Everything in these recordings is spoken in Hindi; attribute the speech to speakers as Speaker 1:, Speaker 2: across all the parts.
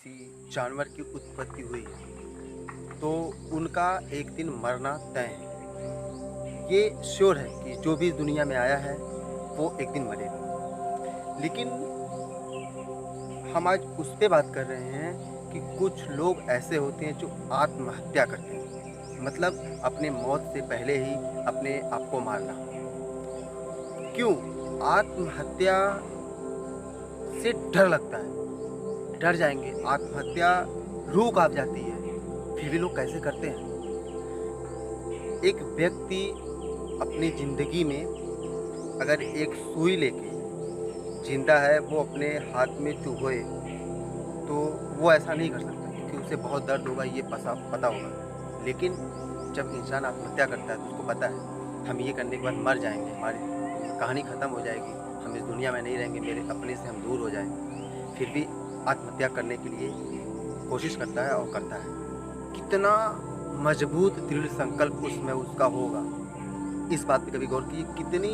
Speaker 1: किसी जानवर की उत्पत्ति हुई तो उनका एक दिन मरना तय है। ये श्योर है कि जो भी दुनिया में आया है वो एक दिन मरेगा। लेकिन हम आज उस पे बात कर रहे हैं कि कुछ लोग ऐसे होते हैं जो आत्महत्या करते हैं। मतलब अपने मौत से पहले ही अपने आप को मारना। क्यों? आत्महत्या से डर लगता है। डर जाएँगे, आत्महत्या रूह काँप जाती है। फिर भी लोग कैसे करते हैं? एक व्यक्ति अपनी ज़िंदगी में अगर एक सुई लेके ज़िंदा है, वो अपने हाथ में चुभोए, तो वो ऐसा नहीं कर सकता क्योंकि उसे बहुत दर्द होगा, ये पता होगा। लेकिन जब इंसान आत्महत्या करता है तो उसको पता है, हम ये करने के बाद मर जाएँगे, हमारी कहानी ख़त्म हो जाएगी, हम इस दुनिया में नहीं रहेंगे, मेरे अपने से हम दूर हो जाएँगे। फिर भी आत्महत्या करने के लिए कोशिश करता है और करता है। कितना मजबूत दृढ़ संकल्प उसमें उसका होगा, इस बात पे कभी गौर कीजिए। कितनी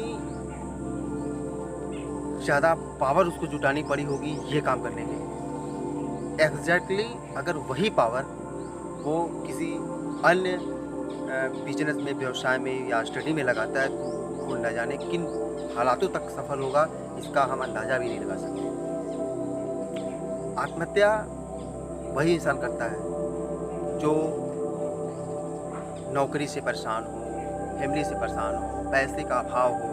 Speaker 1: ज़्यादा पावर उसको जुटानी पड़ी होगी ये काम करने के लिए। एग्ज़ैक्टली अगर वही पावर वो किसी अन्य बिज़नेस में, व्यवसाय में या स्टडी में लगाता है तो वो न जाने किन हालातों तक सफल होगा, इसका हम अंदाज़ा भी नहीं लगा सकते। आत्महत्या वही इंसान करता है जो नौकरी से परेशान हो, फैमिली से परेशान हो, पैसे का अभाव हो,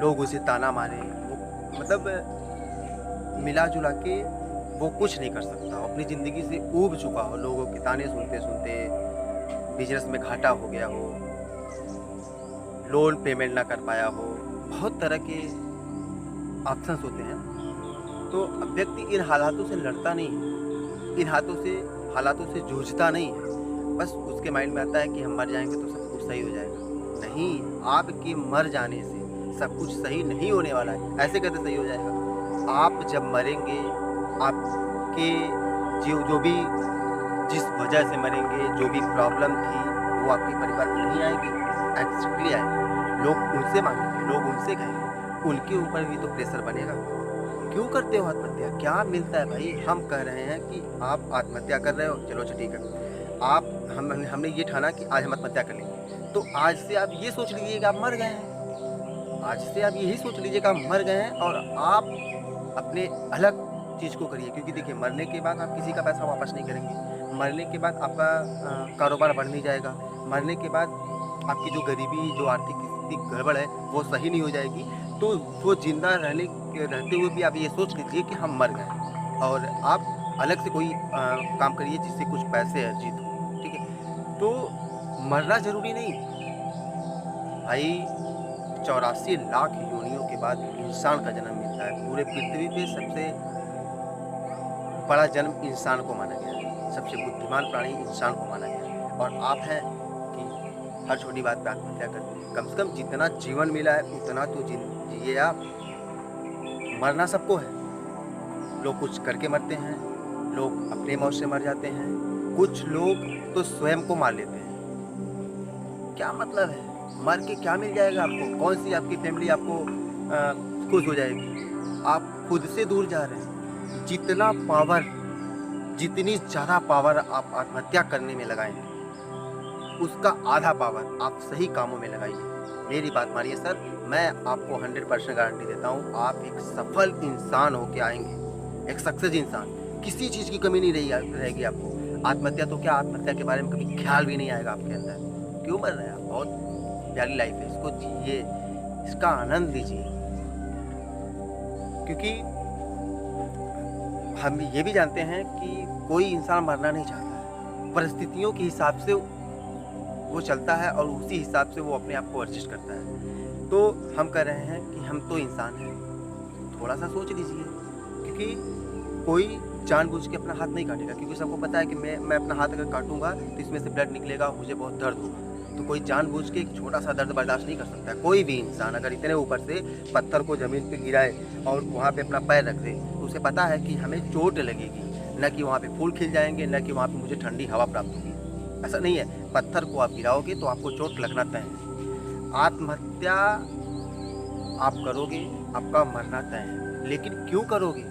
Speaker 1: लोग उसे ताना मारें, वो मतलब मिला-जुला के वो कुछ नहीं कर सकता। अपनी ज़िंदगी से ऊब चुका हो, लोगों के ताने सुनते-सुनते, बिज़नेस में घाटा हो गया हो, लोन पेमेंट ना कर पाया हो, बहुत तरह के ऑप्शंस होते हैं। तो अब व्यक्ति इन हालातों से लड़ता नहीं है, इन हालातों से जूझता नहीं है। बस उसके माइंड में आता है कि हम मर जाएँगे तो सब कुछ सही हो जाएगा। नहीं, आपके मर जाने से सब कुछ सही नहीं होने वाला है। ऐसे कैसे सही हो जाएगा? आप जब मरेंगे, आपके जो भी जिस वजह से मरेंगे, जो भी प्रॉब्लम थी, वो आपके परिवार को नहीं आएगी, एक्चुअली आएगी। लोग उनसे माँगेंगे, लोग उनसे कहेंगे, उनके ऊपर भी तो प्रेशर बनेगा। क्यों करते हो आत्महत्या? क्या मिलता है भाई? हम कह रहे हैं कि आप आत्महत्या कर रहे हो, चलो अच्छा ठीक है। आप हमने ये ठाना कि आज हम आत्महत्या कर लेंगे। तो आज से आप ये सोच लीजिए कि आप मर गए हैं। आज से आप यही सोच लीजिए कि आप मर गए हैं और आप अपने अलग चीज़ को करिए, क्योंकि देखिए मरने के बाद आप किसी का पैसा वापस नहीं करेंगे। मरने के बाद आपका कारोबार बढ़ नहीं जाएगा। मरने के बाद आपकी जो गरीबी, जो आर्थिक स्थिति गड़बड़ है, वो सही नहीं हो जाएगी। तो वो ज़िंदा रहते हुए भी आप ये सोच लीजिए कि हम मर गए और आप अलग से कोई काम करिए जिससे कुछ पैसे अर्जित हो, ठीक है? तो मरना ज़रूरी नहीं भाई। 84 लाख योनियों के बाद इंसान का जन्म मिलता है। पूरे पृथ्वी पे सबसे बड़ा जन्म इंसान को माना गया है। सबसे बुद्धिमान प्राणी इंसान को माना गया है। और आप हैं कि हर छोटी बात पे आत्महत्या करते हैं। कम से कम जितना जीवन मिला है उतना तो जिए आप। मरना सबको है। लोग कुछ करके मरते हैं, लोग अपने मौत से मर जाते हैं, कुछ लोग तो स्वयं को मार लेते हैं। क्या मतलब है? मर के क्या मिल जाएगा आपको? कौन-सी आपकी फैमिली आपको खुश हो जाएगी? आप खुद से दूर जा रहे हैं। जितनी ज़्यादा पावर आप आत्महत्या करने में लगाएँगे, उसका आधा पावर आप सही कामों में लगाइए। मेरी बात मानिए सर, मैं आपको 100% गारंटी देता हूँ, आप एक सफल इंसान होके आएँगे, एक सक्सेस इंसान। किसी चीज़ की कमी नहीं रहेगी आपको। आत्महत्या तो क्या, आत्महत्या के बारे में कभी ख़्याल भी नहीं आएगा आपके अंदर। क्यों मर रहे हैं आप? बहुत प्यारी लाइफ़ है, इसको जिए, इसका आनंद लीजिए। क्योंकि हम ये भी जानते हैं कि कोई इंसान मरना नहीं चाहता है। परिस्थितियों के हिसाब से वो चलता है और उसी हिसाब से वो अपने आप को एडजस्ट करता है। तो हम कह रहे हैं कि हम तो इंसान हैं, थोड़ा-सा सोच लीजिए। क्योंकि कोई जानबूझ के अपना हाथ नहीं काटेगा, क्योंकि सबको पता है कि मैं अपना हाथ अगर काटूँगा तो इसमें से ब्लड निकलेगा और मुझे बहुत दर्द होगा। तो कोई जानबूझ के एक छोटा-सा दर्द बर्दाश्त नहीं कर सकता है। कोई भी इंसान अगर इतने ऊपर से पत्थर को ज़मीन पे गिराए और वहाँ पे अपना पैर रख दे, तो उसे पता है कि हमें चोट लगेगी, ना कि वहाँ पे फूल खिल जाएँगे, ना कि वहाँ पे मुझे ठंडी हवा प्राप्त होगी। ऐसा नहीं है, पत्थर को आप गिराओगे तो आपको चोट लगना तय है। आत्महत्या आप करोगे, आपका मरना तय है। लेकिन क्यों करोगे?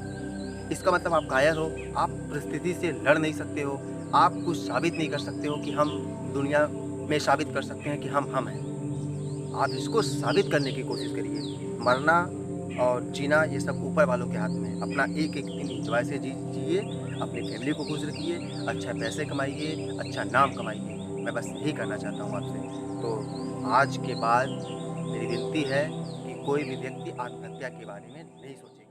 Speaker 1: इसका मतलब आप कायर हो, आप परिस्थिति से लड़ नहीं सकते हो, आप कुछ साबित नहीं कर सकते हो कि हम दुनिया में साबित कर सकते हैं कि हम हैं। आप इसको साबित करने की कोशिश करिए। मरना और जीना ये सब ऊपर वालों के हाथ में है। अपना एक-एक दिन एन्जॉय से जिए, अपनी फैमिली को खुश रखिए, अच्छा पैसे कमाइए, अच्छा नाम कमाइए। मैं बस यही कहना चाहता हूँ आपसे। तो आज के बाद मेरी विनती है कि कोई भी व्यक्ति आत्महत्या के बारे में नहीं सोचे।